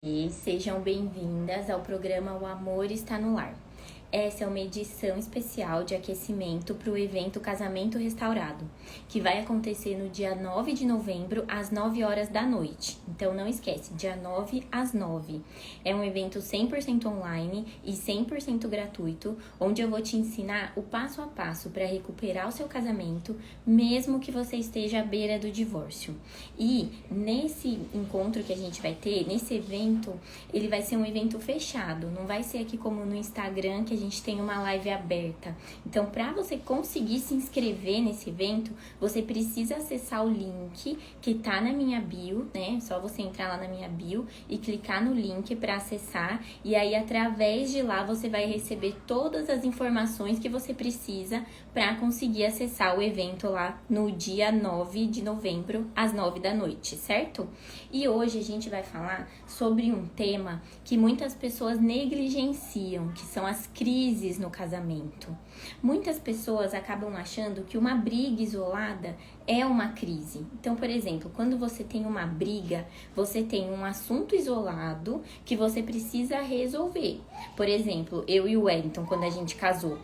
E sejam bem-vindas ao programa O Amor Está no Lar. Essa é uma edição especial de aquecimento para o evento Casamento Restaurado, que vai acontecer no dia 9 de novembro, às 9 horas da noite. Então não esquece, dia 9 às 9. É um evento 100% online e 100% gratuito, onde eu vou te ensinar o passo a passo para recuperar o seu casamento, mesmo que você esteja à beira do divórcio. E nesse encontro que a gente vai ter, nesse evento, ele vai ser um evento fechado, não vai ser aqui como no Instagram, que a gente tem uma live aberta. Então, para você conseguir se inscrever nesse evento, você precisa acessar o link que tá na minha bio, né? É só você entrar lá na minha bio e clicar no link para acessar. E aí, através de lá, você vai receber todas as informações que você precisa para conseguir acessar o evento lá no dia 9 de novembro, às 9 da noite, certo? E hoje a gente vai falar sobre um tema que muitas pessoas negligenciam, que são as crises no casamento. Muitas pessoas acabam achando que uma briga isolada é uma crise. Então, por exemplo, quando você tem uma briga, você tem um assunto isolado que você precisa resolver. Por exemplo, eu e o Wellington, quando a gente casou,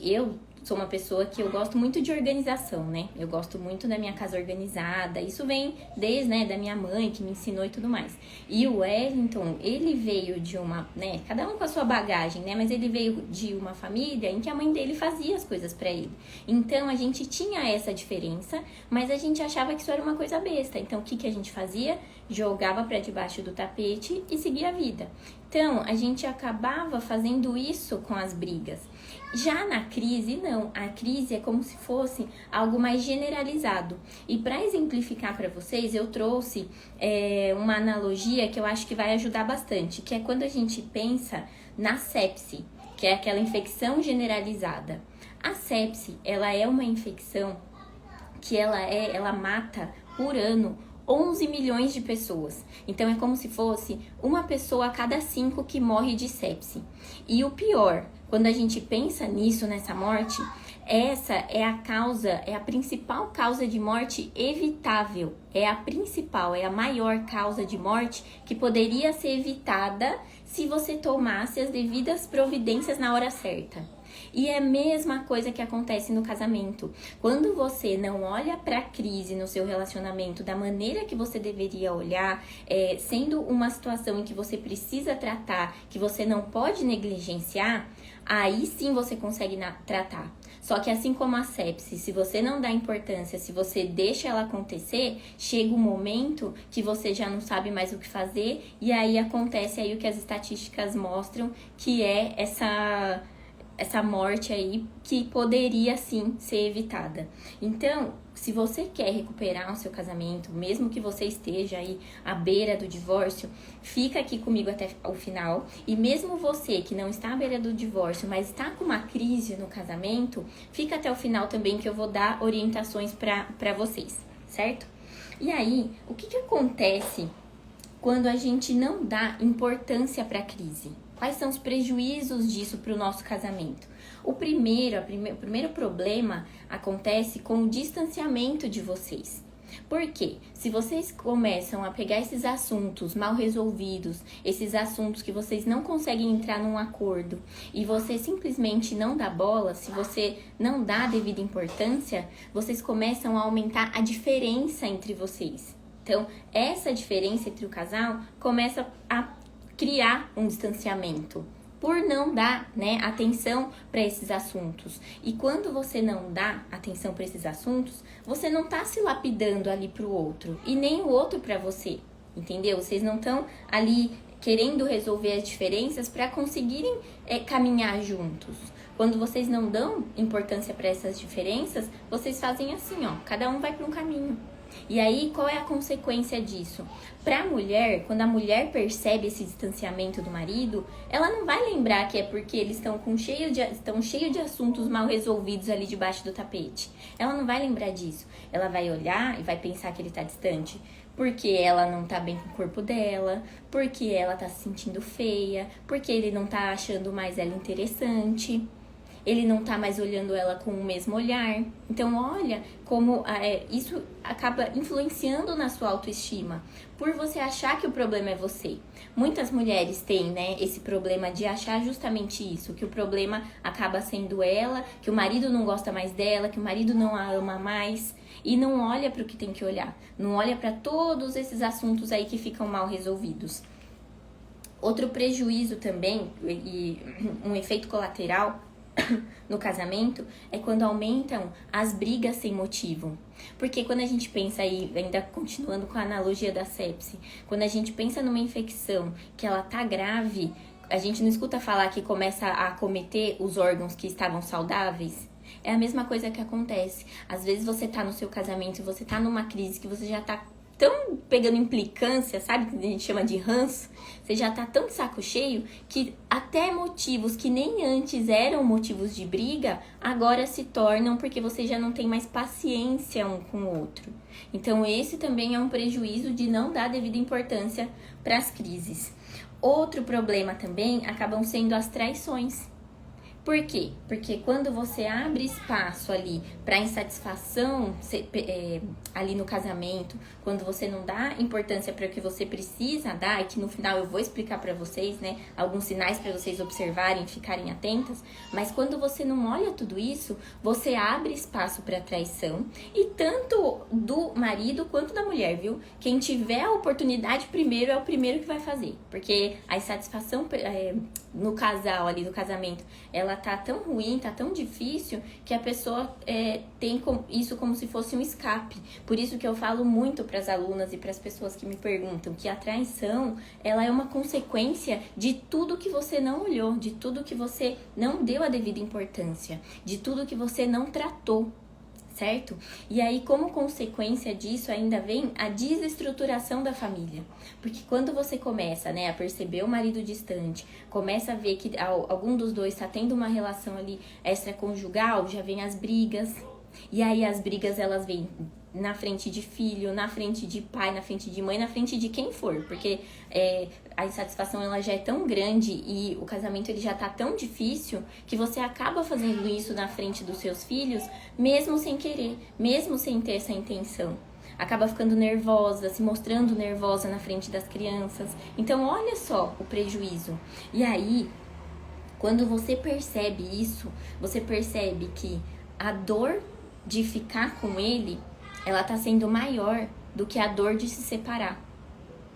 eu sou uma pessoa que eu gosto muito de organização, né? Eu gosto muito da minha casa organizada. Isso vem desde, né, da minha mãe, que me ensinou e tudo mais. E o Wellington, ele veio de uma, né, cada um com a sua bagagem, né? Mas ele veio de uma família em que a mãe dele fazia as coisas pra ele. Então, a gente tinha essa diferença, mas a gente achava que isso era uma coisa besta. Então, o que que a gente fazia? Jogava pra debaixo do tapete e seguia a vida. Então, a gente acabava fazendo isso com as brigas. Já na crise, não. A crise é como se fosse algo mais generalizado. E para exemplificar para vocês, eu trouxe uma analogia que eu acho que vai ajudar bastante, que é quando a gente pensa na sepse, que é aquela infecção generalizada. A sepse, ela é uma infecção que ela mata por ano 11 milhões de pessoas. Então, é como se fosse uma pessoa a cada 5 que morre de sepse. E o pior, quando a gente pensa nisso, nessa morte, essa é a principal causa de morte evitável. É a maior causa de morte que poderia ser evitada se você tomasse as devidas providências na hora certa. E é a mesma coisa que acontece no casamento. Quando você não olha para a crise no seu relacionamento da maneira que você deveria olhar, sendo uma situação em que você precisa tratar, que você não pode negligenciar, aí sim você consegue tratar. Só que assim como a sepse, se você não dá importância, se você deixa ela acontecer, chega um momento que você já não sabe mais o que fazer e aí acontece aí o que as estatísticas mostram, que é essa morte aí que poderia sim ser evitada. Então, se você quer recuperar o seu casamento, mesmo que você esteja aí à beira do divórcio, fica aqui comigo até o final. E mesmo você que não está à beira do divórcio, mas está com uma crise no casamento, fica até o final também que eu vou dar orientações para vocês, certo? E aí, o que acontece quando a gente não dá importância para a crise? Quais são os prejuízos disso para o nosso casamento? O primeiro problema acontece com o distanciamento de vocês. Por quê? Se vocês começam a pegar esses assuntos mal resolvidos, esses assuntos que vocês não conseguem entrar num acordo e você simplesmente não dá bola, se você não dá a devida importância, vocês começam a aumentar a diferença entre vocês. Então, essa diferença entre o casal começa a criar um distanciamento por não dar, né, atenção para esses assuntos. E quando você não dá atenção para esses assuntos, você não tá se lapidando ali pro outro e nem o outro para você, entendeu? Vocês não estão ali querendo resolver as diferenças para conseguirem caminhar juntos. Quando vocês não dão importância para essas diferenças, vocês fazem assim, ó, cada um vai para um caminho. E aí, qual é a consequência disso? Para a mulher, quando a mulher percebe esse distanciamento do marido, ela não vai lembrar que é porque eles estão cheios de assuntos mal resolvidos ali debaixo do tapete. Ela não vai lembrar disso. Ela vai olhar e vai pensar que ele está distante porque ela não tá bem com o corpo dela, porque ela tá se sentindo feia, porque ele não tá achando mais ela interessante. ele não tá mais olhando ela com o mesmo olhar. Então, olha como isso acaba influenciando na sua autoestima, por você achar que o problema é você. Muitas mulheres têm, né, esse problema de achar justamente isso, que o problema acaba sendo ela, que o marido não gosta mais dela, que o marido não a ama mais, e não olha para o que tem que olhar, não olha para todos esses assuntos aí que ficam mal resolvidos. Outro prejuízo também, e um efeito colateral no casamento, é quando aumentam as brigas sem motivo. Porque quando a gente pensa aí, ainda continuando com a analogia da sepse, quando a gente pensa numa infecção que ela tá grave, a gente não escuta falar que começa a acometer os órgãos que estavam saudáveis? É a mesma coisa que acontece. Às vezes você tá no seu casamento e você tá numa crise que você já tá tão pegando implicância, sabe? Que a gente chama de ranço. Você já tá tão de saco cheio que até motivos que nem antes eram motivos de briga, agora se tornam porque você já não tem mais paciência um com o outro. Então esse também é um prejuízo de não dar devida importância para as crises. Outro problema também acabam sendo as traições. Por quê? Porque quando você abre espaço ali para insatisfação ali no casamento, quando você não dá importância para o que você precisa dar, e que no final eu vou explicar para vocês, né, alguns sinais para vocês observarem, ficarem atentas, mas quando você não olha tudo isso, você abre espaço para traição, e tanto do marido quanto da mulher, viu? Quem tiver a oportunidade primeiro é o primeiro que vai fazer, porque a insatisfação no casal ali, no casamento, ela tá tão ruim, tá tão difícil, que a pessoa tem isso como se fosse um escape. Por isso que eu falo muito para as alunas e para as pessoas que me perguntam que a traição, ela é uma consequência de tudo que você não olhou, de tudo que você não deu a devida importância, de tudo que você não tratou. Certo? E aí, como consequência disso, ainda vem a desestruturação da família. Porque quando você começa, né, a perceber o marido distante, começa a ver que algum dos dois está tendo uma relação ali extraconjugal, já vem as brigas. E aí as brigas, elas vêm na frente de filho, na frente de pai, na frente de mãe, na frente de quem for. Porque a insatisfação, ela já é tão grande e o casamento, ele já tá tão difícil, que você acaba fazendo isso na frente dos seus filhos, mesmo sem querer, mesmo sem ter essa intenção. Acaba ficando nervosa, se mostrando nervosa na frente das crianças. Então, olha só o prejuízo. E aí, quando você percebe isso, você percebe que a dor de ficar com ele, ela tá sendo maior do que a dor de se separar.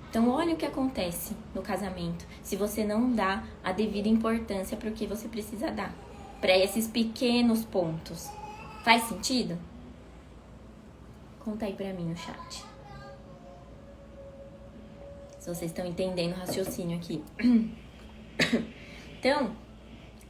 Então, olha o que acontece no casamento, se você não dá a devida importância para o que você precisa dar, para esses pequenos pontos. Faz sentido? Conta aí para mim no chat. Se vocês estão entendendo o raciocínio aqui. Então,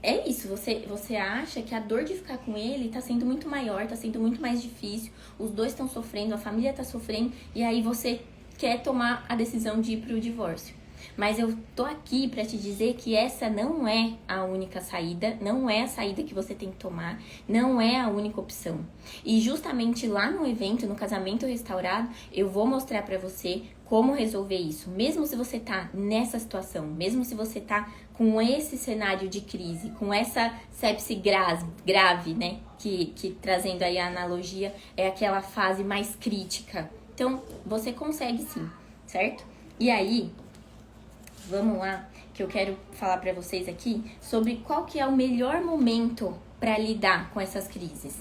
é isso, você acha que a dor de ficar com ele tá sendo muito maior, tá sendo muito mais difícil, os dois estão sofrendo, a família tá sofrendo, e aí você quer tomar a decisão de ir pro divórcio. Mas eu tô aqui pra te dizer que essa não é a única saída, não é a saída que você tem que tomar, não é a única opção. E justamente lá no evento, no Casamento Restaurado, eu vou mostrar pra você como resolver isso. Mesmo se você tá nessa situação, mesmo se você tá com esse cenário de crise, com essa sepse grave, né? Que trazendo aí a analogia, é aquela fase mais crítica. Então, você consegue sim, certo? E aí, vamos lá, que eu quero falar pra vocês aqui sobre qual que é o melhor momento para lidar com essas crises.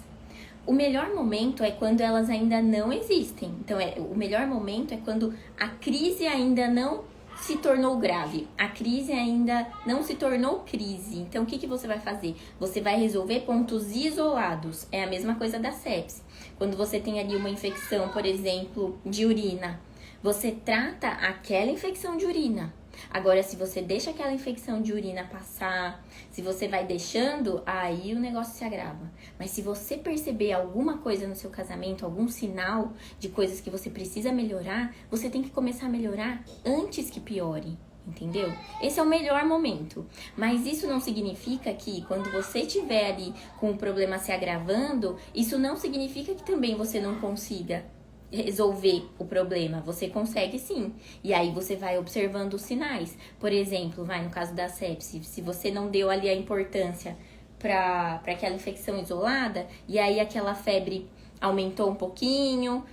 O melhor momento é quando elas ainda não existem. Então, o melhor momento é quando a crise ainda não se tornou grave. A crise ainda não se tornou crise. Então, o que você vai fazer? Você vai resolver pontos isolados. É a mesma coisa da sepse. Quando você tem ali uma infecção, por exemplo, de urina, você trata aquela infecção de urina. Agora, se você deixa aquela infecção de urina passar, se você vai deixando, aí o negócio se agrava. Mas se você perceber alguma coisa no seu casamento, algum sinal de coisas que você precisa melhorar, você tem que começar a melhorar antes que piore. Entendeu? Esse é o melhor momento. Mas isso não significa que quando você estiver ali com o problema se agravando, isso não significa que também você não consiga resolver o problema. Você consegue sim. E aí você vai observando os sinais. Por exemplo, no caso da sepse, se você não deu ali a importância para aquela infecção isolada, e aí aquela febre aumentou um pouquinho,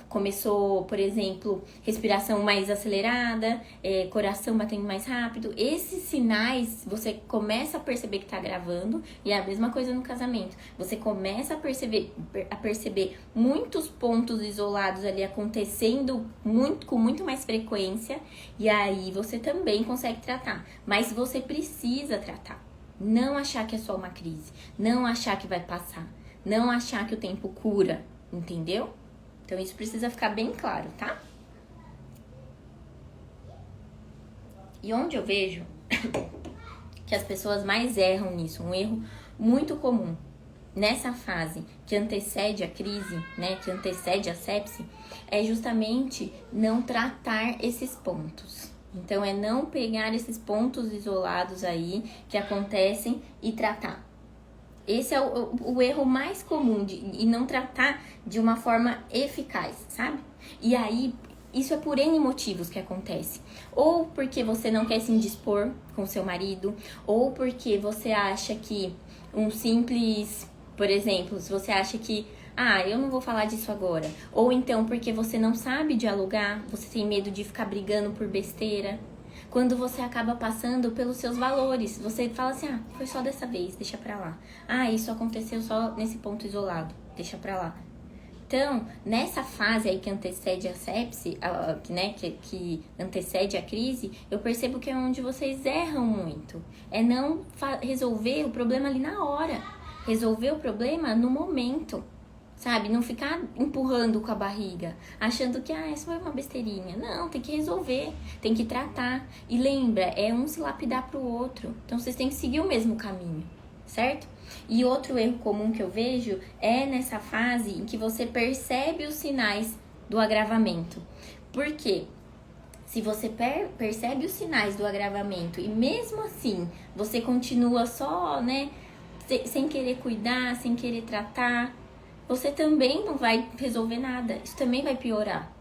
começou, por exemplo, respiração mais acelerada, coração batendo mais rápido. Esses sinais você começa a perceber que tá gravando, e é a mesma coisa no casamento. Você começa a perceber muitos pontos isolados ali acontecendo com muito mais frequência, e aí você também consegue tratar. Mas você precisa tratar. Não achar que é só uma crise, não achar que vai passar. Não achar que o tempo cura, entendeu? Então isso precisa ficar bem claro, tá? E onde eu vejo que as pessoas mais erram nisso, um erro muito comum nessa fase que antecede a crise, né, que antecede a sepse, é justamente não tratar esses pontos. Então é não pegar esses pontos isolados aí que acontecem e tratar. Esse é o erro mais comum e não tratar de uma forma eficaz, sabe? E aí, isso é por N motivos que acontece. Ou porque você não quer se indispor com seu marido, ou porque você acha que um simples, por exemplo, se você acha que, eu não vou falar disso agora. Ou então porque você não sabe dialogar, você tem medo de ficar brigando por besteira. Quando você acaba passando pelos seus valores, você fala assim, foi só dessa vez, deixa pra lá. Isso aconteceu só nesse ponto isolado, deixa pra lá. Então, nessa fase aí que antecede a sepse, né, que antecede a crise, eu percebo que é onde vocês erram muito. É não resolver o problema ali na hora, resolver o problema no momento. Sabe? Não ficar empurrando com a barriga, achando que, isso foi uma besteirinha. Não, tem que resolver, tem que tratar. E lembra, é um se lapidar pro outro. Então, vocês têm que seguir o mesmo caminho, certo? E outro erro comum que eu vejo é nessa fase em que você percebe os sinais do agravamento. Por quê? Se você percebe os sinais do agravamento e mesmo assim você continua só, né, sem querer cuidar, sem querer tratar, você também não vai resolver nada. Isso também vai piorar.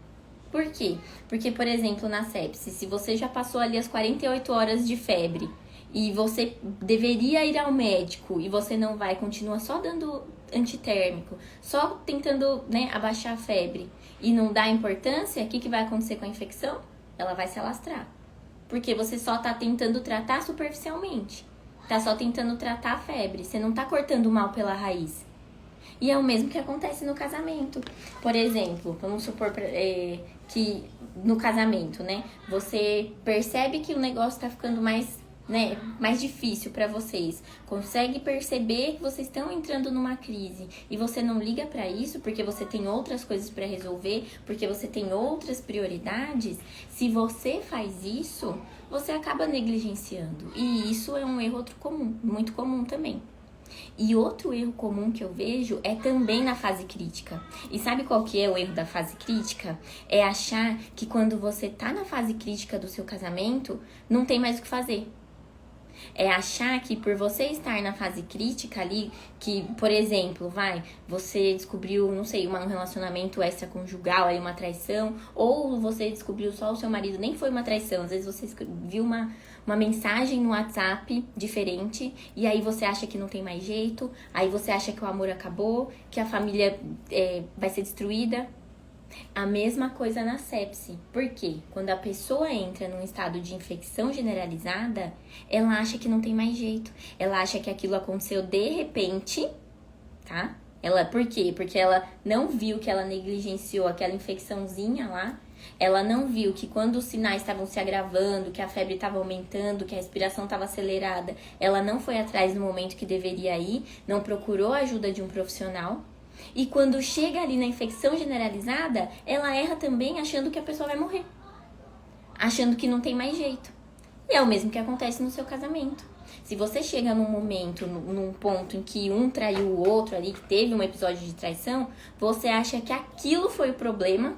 Por quê? Porque, por exemplo, na sepse, se você já passou ali as 48 horas de febre e você deveria ir ao médico e você não vai, continua só dando antitérmico, só tentando, né, abaixar a febre e não dá importância, o que vai acontecer com a infecção? Ela vai se alastrar. Porque você só tá tentando tratar superficialmente. Tá só tentando tratar a febre. Você não tá cortando o mal pela raiz. E é o mesmo que acontece no casamento. Por exemplo, vamos supor que no casamento, né? Você percebe que o negócio tá ficando mais difícil pra vocês. Consegue perceber que vocês estão entrando numa crise. E você não liga pra isso porque você tem outras coisas pra resolver, porque você tem outras prioridades. Se você faz isso, você acaba negligenciando. E isso é um erro muito comum também. E outro erro comum que eu vejo é também na fase crítica. E sabe qual que é o erro da fase crítica? É achar que quando você tá na fase crítica do seu casamento, não tem mais o que fazer. É achar que por você estar na fase crítica ali, que, por exemplo, você descobriu, não sei, um relacionamento extraconjugal, aí uma traição, ou você descobriu só o seu marido, nem foi uma traição, às vezes você viu uma mensagem no WhatsApp diferente, e aí você acha que não tem mais jeito, aí você acha que o amor acabou, que a família vai ser destruída. A mesma coisa na sepse. Por quê? Quando a pessoa entra num estado de infecção generalizada, ela acha que não tem mais jeito. Ela acha que aquilo aconteceu de repente, tá? Por quê? Porque ela não viu que ela negligenciou aquela infecçãozinha lá. Ela não viu que quando os sinais estavam se agravando, que a febre estava aumentando, que a respiração estava acelerada, ela não foi atrás no momento que deveria ir, não procurou a ajuda de um profissional. E quando chega ali na infecção generalizada, ela erra também achando que a pessoa vai morrer. Achando que não tem mais jeito. E é o mesmo que acontece no seu casamento. Se você chega num momento, num ponto em que um traiu o outro ali, que teve um episódio de traição, você acha que aquilo foi o problema.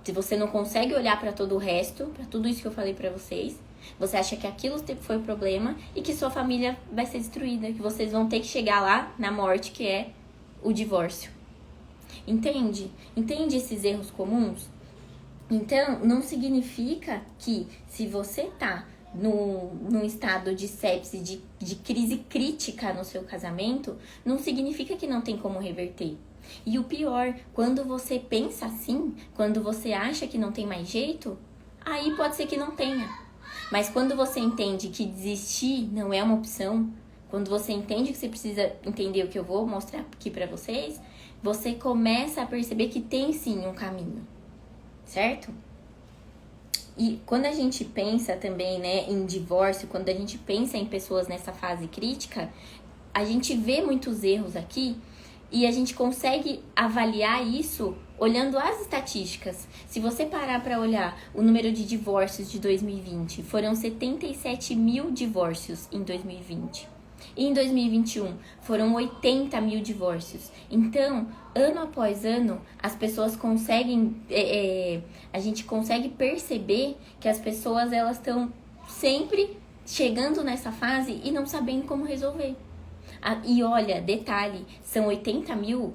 Se você não consegue olhar para todo o resto, para tudo isso que eu falei para vocês, você acha que aquilo foi o problema e que sua família vai ser destruída, que vocês vão ter que chegar lá na morte, que é o divórcio. Entende? Entende esses erros comuns? Então, não significa que se você tá num estado de sepse, de crise crítica no seu casamento, não significa que não tem como reverter. E o pior, quando você pensa assim, quando você acha que não tem mais jeito, aí pode ser que não tenha. Mas quando você entende que desistir não é uma opção, quando você entende que você precisa entender o que eu vou mostrar aqui pra vocês, você começa a perceber que tem sim um caminho, certo? E quando a gente pensa também, né, em divórcio, quando a gente pensa em pessoas nessa fase crítica, a gente vê muitos erros aqui e a gente consegue avaliar isso olhando as estatísticas. Se você parar para olhar o número de divórcios de 2020, foram 77 mil divórcios em 2020. E em 2021, foram 80 mil divórcios. Então, ano após ano, as pessoas conseguem... a gente consegue perceber que as pessoas elas estão sempre chegando nessa fase e não sabendo como resolver. E olha, detalhe, são 80 mil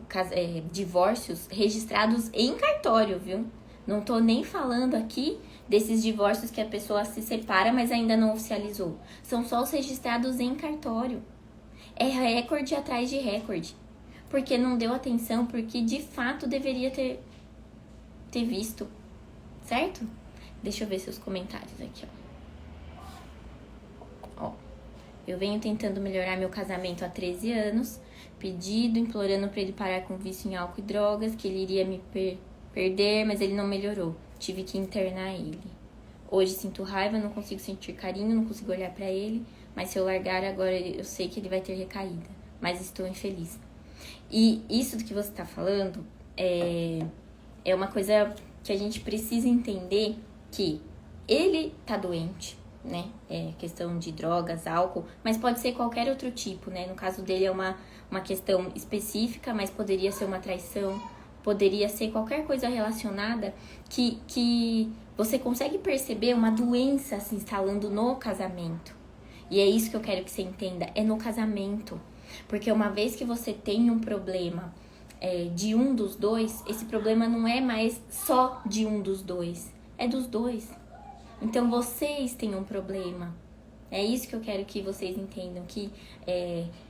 divórcios registrados em cartório, viu? Não tô nem falando aqui desses divórcios que a pessoa se separa, mas ainda não oficializou. São só os registrados em cartório. É recorde atrás de recorde. Porque não deu atenção, porque de fato deveria ter visto. Certo? Deixa eu ver seus comentários aqui, ó. Eu venho tentando melhorar meu casamento há 13 anos, pedido, implorando para ele parar com vício em álcool e drogas, que ele iria me perder, mas ele não melhorou. Tive que internar ele. Hoje sinto raiva, não consigo sentir carinho, não consigo olhar para ele, mas se eu largar agora eu sei que ele vai ter recaída, mas estou infeliz. E isso do que você está falando é uma coisa que a gente precisa entender, que ele tá doente, né? É questão de drogas, álcool, mas pode ser qualquer outro tipo, né? No caso dele é uma questão específica, mas poderia ser uma traição, poderia ser qualquer coisa relacionada que você consegue perceber uma doença se instalando no casamento. E é isso que eu quero que você entenda, é no casamento. Porque uma vez que você tem um problema de um dos dois, esse problema não é mais só de um dos dois, é dos dois. Então vocês têm um problema. É isso que eu quero que vocês entendam, que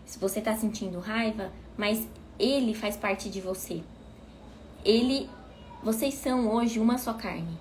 se você tá sentindo raiva, mas ele faz parte de você. Vocês são hoje uma só carne.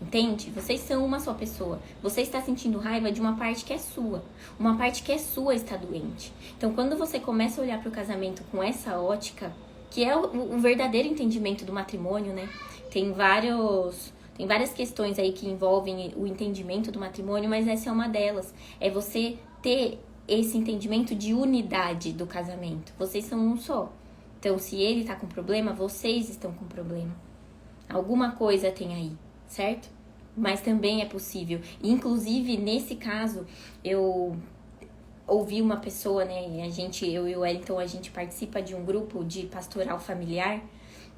Entende? Vocês são uma só pessoa. Você está sentindo raiva de uma parte que é sua. Uma parte que é sua está doente. Então, quando você começa a olhar para o casamento com essa ótica, que é o verdadeiro entendimento do matrimônio, né? Tem várias questões aí que envolvem o entendimento do matrimônio, mas essa é uma delas. É você ter esse entendimento de unidade do casamento. Vocês são um só. Então, se ele tá com problema, vocês estão com problema. Alguma coisa tem aí, certo? Mas também é possível. Inclusive, nesse caso, eu ouvi uma pessoa, né? Eu e o Wellington, a gente participa de um grupo de pastoral familiar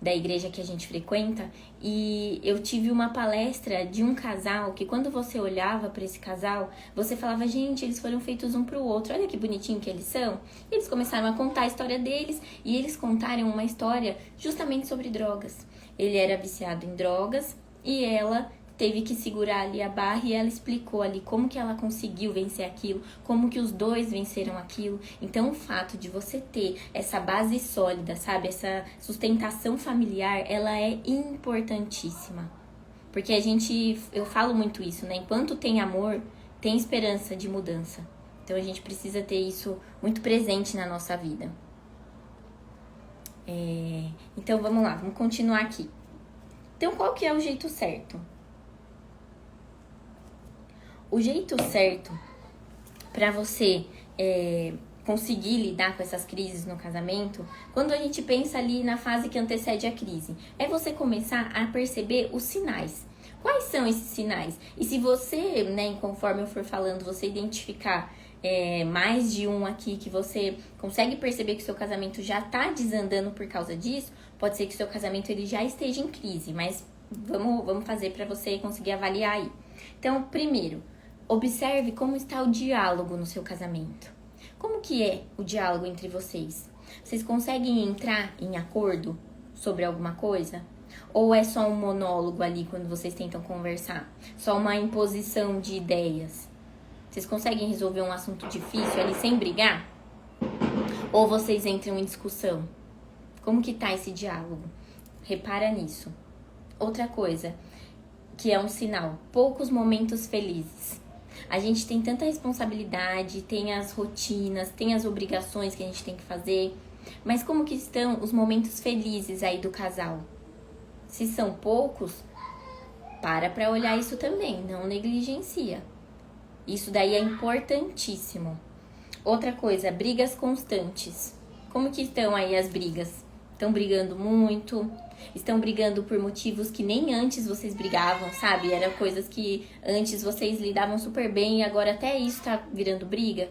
da igreja que a gente frequenta, e eu tive uma palestra de um casal que quando você olhava para esse casal, você falava, gente, eles foram feitos um pro outro, olha que bonitinho que eles são. E eles começaram a contar a história deles, e eles contaram uma história justamente sobre drogas. Ele era viciado em drogas e ela teve que segurar ali a barra, e ela explicou ali como que ela conseguiu vencer aquilo, como que os dois venceram aquilo. Então, o fato de você ter essa base sólida, sabe? Essa sustentação familiar, ela é importantíssima. Porque eu falo muito isso, né? Enquanto tem amor, tem esperança de mudança. Então, a gente precisa ter isso muito presente na nossa vida. Então, vamos lá, vamos continuar aqui. Então, qual que é o jeito certo? O jeito certo para você conseguir lidar com essas crises no casamento, quando a gente pensa ali na fase que antecede a crise, é você começar a perceber os sinais. Quais são esses sinais? E se você, né, conforme eu for falando, você identificar mais de um aqui que você consegue perceber que o seu casamento já está desandando por causa disso, pode ser que o seu casamento ele já esteja em crise, mas vamos fazer para você conseguir avaliar aí. Então, primeiro, observe como está o diálogo no seu casamento. Como que é o diálogo entre vocês? Vocês conseguem entrar em acordo sobre alguma coisa? Ou é só um monólogo ali quando vocês tentam conversar? Só uma imposição de ideias? Vocês conseguem resolver um assunto difícil ali sem brigar? Ou vocês entram em discussão? Como que tá esse diálogo? Repara nisso. Outra coisa, que é um sinal, poucos momentos felizes. A gente tem tanta responsabilidade, tem as rotinas, tem as obrigações que a gente tem que fazer, mas como que estão os momentos felizes aí do casal? Se são poucos, para olhar isso também, não negligencia. Isso daí é importantíssimo. Outra coisa, brigas constantes. Como que estão aí as brigas? Estão brigando muito? Estão brigando por motivos que nem antes vocês brigavam, sabe? Eram coisas que antes vocês lidavam super bem e agora até isso tá virando briga?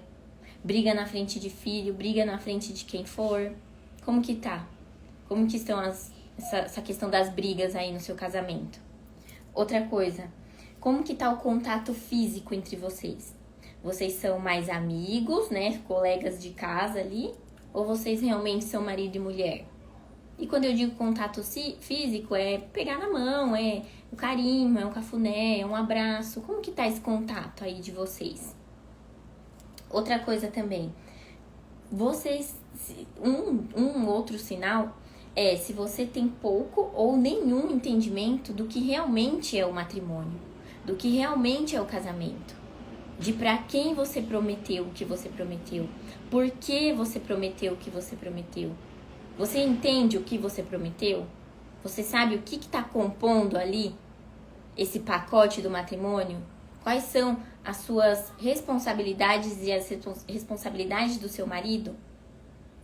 Briga na frente de filho, briga na frente de quem for. Como que tá? Como que estão essa questão das brigas aí no seu casamento? Outra coisa, como que tá o contato físico entre vocês? Vocês são mais amigos, né? Colegas de casa ali? Ou vocês realmente são marido e mulher? E quando eu digo contato físico, é pegar na mão, é o carinho, é um cafuné, é um abraço. Como que tá esse contato aí de vocês? Outra coisa também, vocês, um outro sinal é se você tem pouco ou nenhum entendimento do que realmente é o matrimônio, do que realmente é o casamento, de para quem você prometeu o que você prometeu, por que você prometeu o que você prometeu. Você entende o que você prometeu? Você sabe o que está compondo ali esse pacote do matrimônio? Quais são as suas responsabilidades e as responsabilidades do seu marido?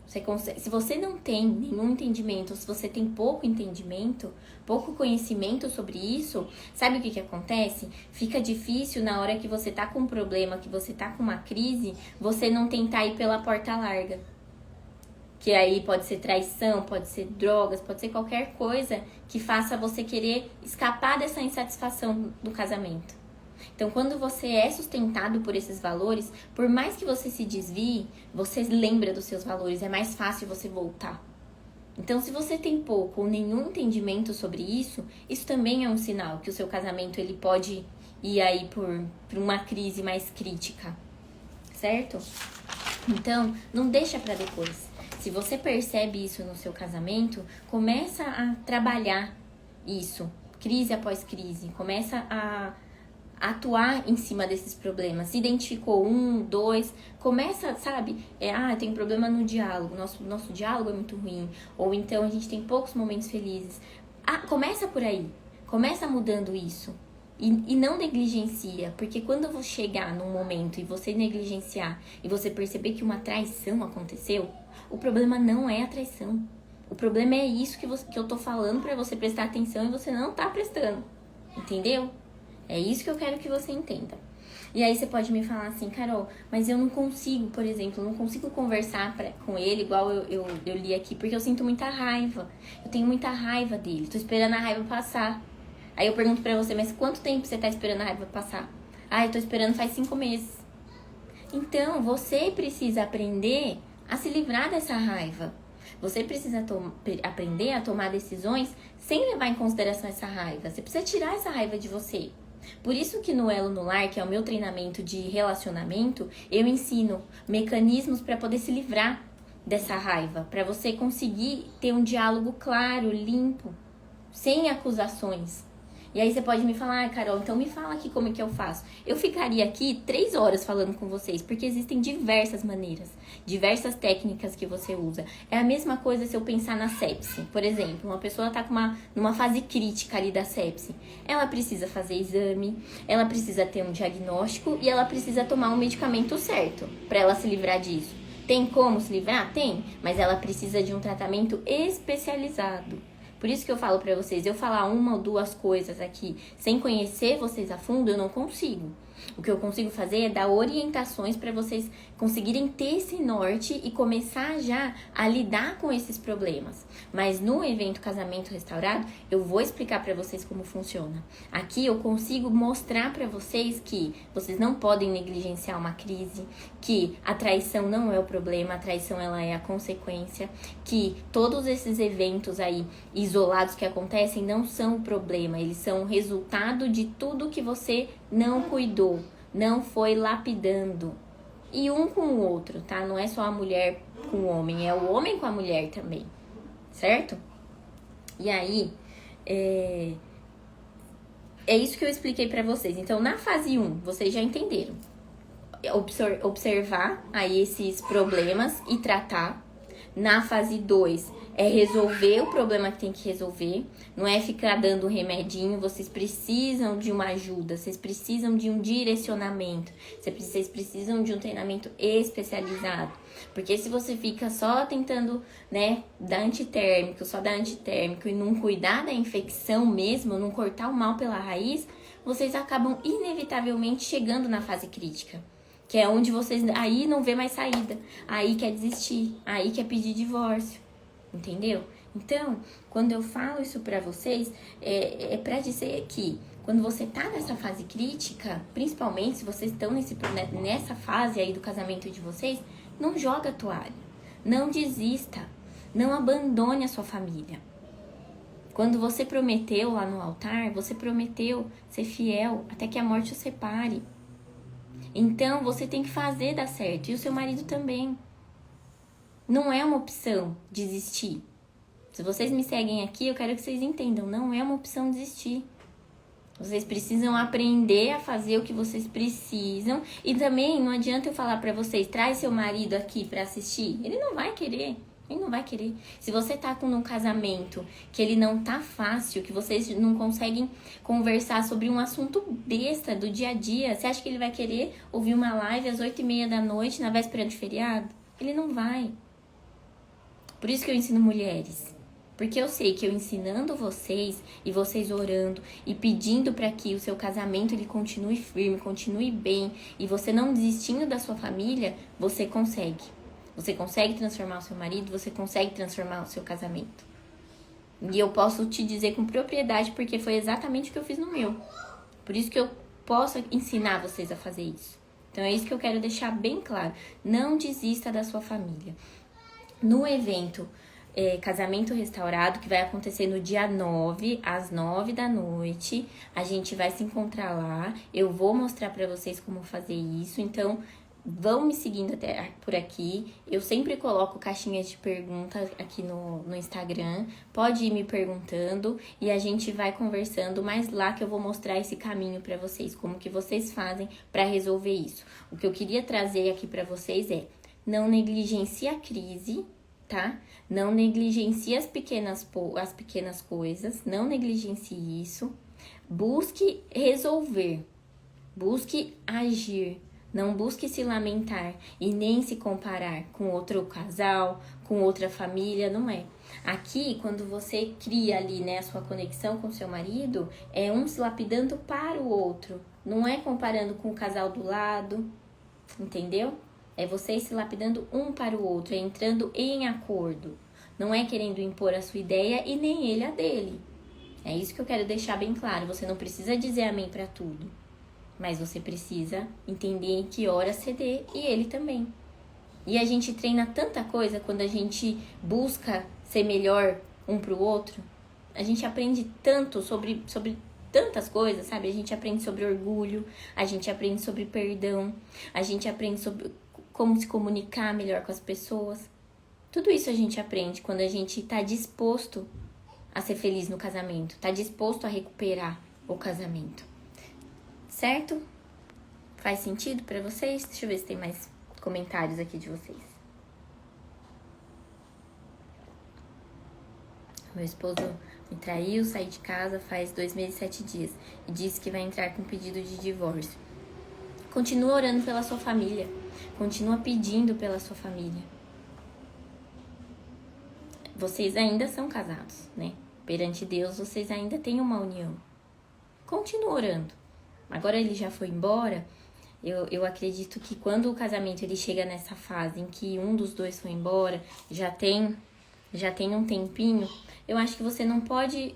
Se você não tem nenhum entendimento, ou se você tem pouco entendimento, pouco conhecimento sobre isso, sabe o que acontece? Fica difícil na hora que você tá com um problema, que você tá com uma crise, você não tentar ir pela porta larga. Que aí pode ser traição, pode ser drogas, pode ser qualquer coisa que faça você querer escapar dessa insatisfação do casamento. Então, quando você é sustentado por esses valores, por mais que você se desvie, você lembra dos seus valores, é mais fácil você voltar. Então, se você tem pouco ou nenhum entendimento sobre isso, isso também é um sinal que o seu casamento ele pode ir aí por uma crise mais crítica, certo? Então, não deixa para depois. Se você percebe isso no seu casamento, começa a trabalhar isso, crise após crise, começa a atuar em cima desses problemas. Se identificou 1, 2, começa, sabe? Tem problema no diálogo, nosso diálogo é muito ruim, ou então a gente tem poucos momentos felizes. Começa por aí, começa mudando isso. E não negligencia, porque quando eu vou chegar num momento e você negligenciar e você perceber que uma traição aconteceu, o problema não é a traição. O problema é isso que eu tô falando pra você prestar atenção e você não tá prestando. Entendeu? É isso que eu quero que você entenda. E aí você pode me falar assim, Carol, mas eu não consigo, por exemplo, não consigo conversar com ele igual eu li aqui, porque eu sinto muita raiva. Eu tenho muita raiva dele, tô esperando a raiva passar. Aí eu pergunto pra você, mas quanto tempo você tá esperando a raiva passar? Eu tô esperando faz 5 meses. Então, você precisa aprender a se livrar dessa raiva. Você precisa aprender a tomar decisões sem levar em consideração essa raiva. Você precisa tirar essa raiva de você. Por isso que no Elo no Lar, que é o meu treinamento de relacionamento, eu ensino mecanismos para poder se livrar dessa raiva. Para você conseguir ter um diálogo claro, limpo, sem acusações. E aí você pode me falar, Carol, então me fala aqui como é que eu faço. Eu ficaria aqui 3 horas falando com vocês, porque existem diversas maneiras, diversas técnicas que você usa. É a mesma coisa se eu pensar na sepse. Por exemplo, uma pessoa tá numa fase crítica ali da sepse. Ela precisa fazer exame, ela precisa ter um diagnóstico e ela precisa tomar um medicamento certo para ela se livrar disso. Tem como se livrar? Tem, mas ela precisa de um tratamento especializado. Por isso que eu falo pra vocês, eu falar 1 ou 2 coisas aqui sem conhecer vocês a fundo, eu não consigo. O que eu consigo fazer é dar orientações para vocês conseguirem ter esse norte e começar já a lidar com esses problemas. Mas no evento Casamento Restaurado, eu vou explicar para vocês como funciona. Aqui eu consigo mostrar para vocês que vocês não podem negligenciar uma crise, que a traição não é o problema, a traição ela é a consequência, que todos esses eventos aí isolados que acontecem não são o problema, eles são o resultado de tudo que você não cuidou, não foi lapidando. E um com o outro, tá? Não é só a mulher com o homem, é o homem com a mulher também, certo? E aí, é isso que eu expliquei pra vocês. Então, na fase 1, vocês já entenderam. Observar aí esses problemas e tratar. Na fase 2, é resolver o problema que tem que resolver. Não é ficar dando remedinho. Vocês precisam de uma ajuda. Vocês precisam de um direcionamento. Vocês precisam de um treinamento especializado. Porque se você fica só tentando, né, dar antitérmico, só dar antitérmico e não cuidar da infecção mesmo, não cortar o mal pela raiz, vocês acabam inevitavelmente chegando na fase crítica. Que é onde vocês aí não vê mais saída, aí quer desistir, aí quer pedir divórcio, entendeu? Então, quando eu falo isso pra vocês, é pra dizer que quando você tá nessa fase crítica, principalmente se vocês estão nessa fase aí do casamento de vocês, não joga a toalha, não desista, não abandone a sua família. Quando você prometeu lá no altar, você prometeu ser fiel até que a morte o separe. Então, você tem que fazer dar certo. E o seu marido também. Não é uma opção desistir. Se vocês me seguem aqui, eu quero que vocês entendam. Não é uma opção desistir. Vocês precisam aprender a fazer o que vocês precisam. E também não adianta eu falar pra vocês, traz seu marido aqui pra assistir. Ele não vai querer. Ele não vai querer. Se você tá com um casamento que ele não tá fácil, que vocês não conseguem conversar sobre um assunto besta do dia a dia, você acha que ele vai querer ouvir uma live às 8h30 da noite na véspera de feriado? Ele não vai. Por isso que eu ensino mulheres. Porque eu sei que eu ensinando vocês e vocês orando e pedindo para que o seu casamento ele continue firme, continue bem e você não desistindo da sua família, você consegue. Você consegue transformar o seu marido, você consegue transformar o seu casamento. E eu posso te dizer com propriedade, porque foi exatamente o que eu fiz no meu. Por isso que eu posso ensinar vocês a fazer isso. Então é isso que eu quero deixar bem claro. Não desista da sua família. No evento Casamento Restaurado, que vai acontecer no dia 9, às 9 da noite, a gente vai se encontrar lá. Eu vou mostrar pra vocês como fazer isso, então vão me seguindo até por aqui. Eu sempre coloco caixinhas de perguntas aqui no Instagram. Pode ir me perguntando e a gente vai conversando, mas lá que eu vou mostrar esse caminho pra vocês, como que vocês fazem pra resolver isso. O que eu queria trazer aqui pra vocês é: não negligencie a crise, tá? Não negligencie as pequenas coisas, não negligencie isso. Busque resolver, busque agir. Não busque se lamentar e nem se comparar com outro casal, com outra família, não é. Aqui, quando você cria ali, né, a sua conexão com seu marido, é um se lapidando para o outro. Não é comparando com o casal do lado, entendeu? É vocês se lapidando um para o outro, é entrando em acordo. Não é querendo impor a sua ideia e nem ele a dele. É isso que eu quero deixar bem claro. Você não precisa dizer amém para tudo. Mas você precisa entender em que hora ceder e ele também. E a gente treina tanta coisa quando a gente busca ser melhor um pro outro. A gente aprende tanto sobre tantas coisas, sabe? A gente aprende sobre orgulho, a gente aprende sobre perdão, a gente aprende sobre como se comunicar melhor com as pessoas. Tudo isso a gente aprende quando a gente tá disposto a ser feliz no casamento, tá disposto a recuperar o casamento. Certo? Faz sentido pra vocês? Deixa eu ver se tem mais comentários aqui de vocês. Meu esposo me traiu, saí de casa faz 2 meses e 7 dias e disse que vai entrar com pedido de divórcio. Continua orando pela sua família. Continua pedindo pela sua família. Vocês ainda são casados, né? Perante Deus, vocês ainda têm uma união. Continua orando. Agora ele já foi embora, eu acredito que quando o casamento ele chega nessa fase em que um dos dois foi embora, já tem um tempinho, eu acho que você não pode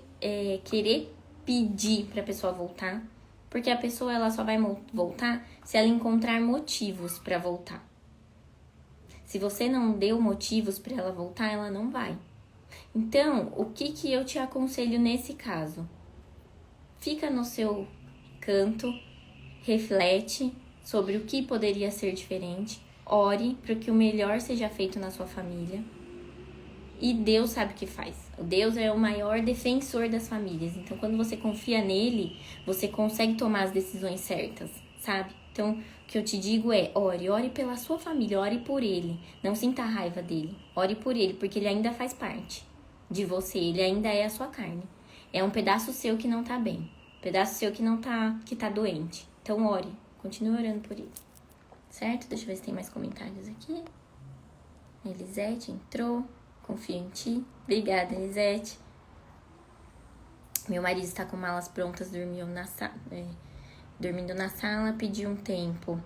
querer pedir pra pessoa voltar, porque a pessoa ela só vai voltar se ela encontrar motivos pra voltar. Se você não deu motivos pra ela voltar, ela não vai. Então, o que eu te aconselho nesse caso? Fica no seu canto, reflete sobre o que poderia ser diferente. Ore para que o melhor seja feito na sua família. E Deus sabe o que faz. Deus é o maior defensor das famílias. Então, quando você confia nele, você consegue tomar as decisões certas, sabe? Então, o que eu te digo é, ore pela sua família, ore por ele. Não sinta raiva dele. Ore por ele, porque ele ainda faz parte de você, ele ainda é a sua carne. É um pedaço seu que não tá bem. Um pedaço seu que tá doente. Então, ore. Continue orando por ele. Certo? Deixa eu ver se tem mais comentários aqui. Elisete entrou. Confio em ti. Obrigada, Elisete. Meu marido está com malas prontas, dormindo na sala, pediu um tempo.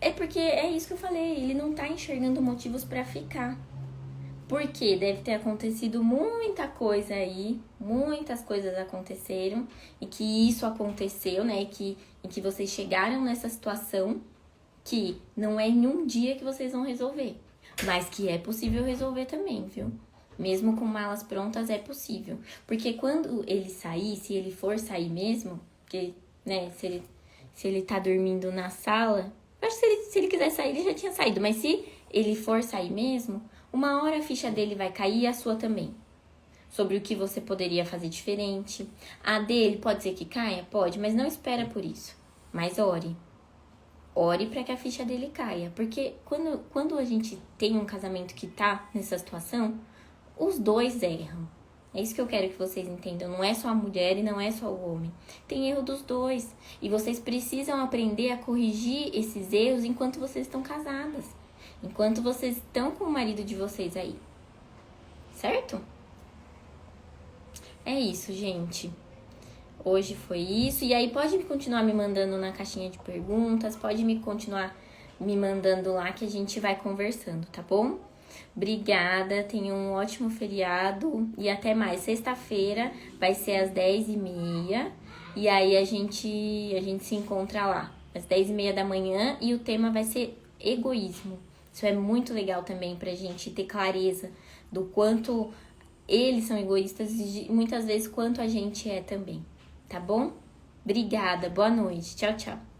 É porque é isso que eu falei, ele não tá enxergando motivos pra ficar. Porque deve ter acontecido muita coisa aí, muitas coisas aconteceram, e que isso aconteceu, né? E que vocês chegaram nessa situação que não é em um dia que vocês vão resolver. Mas que é possível resolver também, viu? Mesmo com malas prontas, é possível. Porque quando ele sair, se ele for sair mesmo, porque, né, se ele tá dormindo na sala, eu acho que se ele quiser sair, ele já tinha saído. Mas se ele for sair mesmo, uma hora a ficha dele vai cair e a sua também. Sobre o que você poderia fazer diferente. A dele pode ser que caia? Pode, mas não espera por isso. Mas ore. Ore para que a ficha dele caia. Porque quando a gente tem um casamento que tá nessa situação, os dois erram. É isso que eu quero que vocês entendam. Não é só a mulher e não é só o homem. Tem erro dos dois. E vocês precisam aprender a corrigir esses erros enquanto vocês estão casadas. Enquanto vocês estão com o marido de vocês aí. Certo? É isso, gente. Hoje foi isso. E aí pode continuar me mandando na caixinha de perguntas. Pode continuar me mandando lá que a gente vai conversando, tá bom? Obrigada, tenha um ótimo feriado e até mais. Sexta-feira vai ser às 10h30 e aí a gente se encontra lá às 10h30 da manhã e o tema vai ser egoísmo. Isso é muito legal também pra gente ter clareza do quanto eles são egoístas e muitas vezes quanto a gente é também, tá bom? Obrigada, boa noite, tchau, tchau.